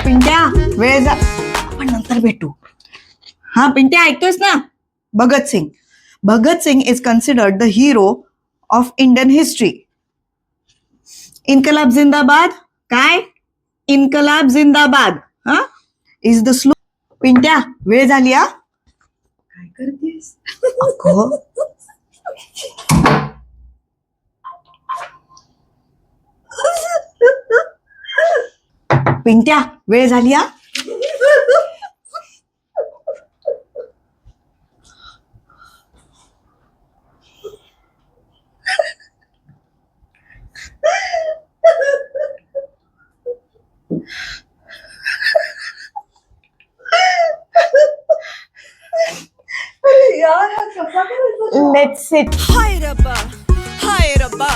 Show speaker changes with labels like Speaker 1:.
Speaker 1: पिंट्या वेळ जा, आपण नंतर भेटू. हा पिंट्या ऐकतोयस ना? Bhagat Singh is considered the hero of Indian history. इन्कलाब जिंदाबाद. काय? इन्कलाब जिंदाबाद. हा इज द स्लो. पिंट्या वेळ झाली. हा काय करतेस? पिंट्या वेळ झाली. हा
Speaker 2: Let's sit.
Speaker 3: हाय रब्बा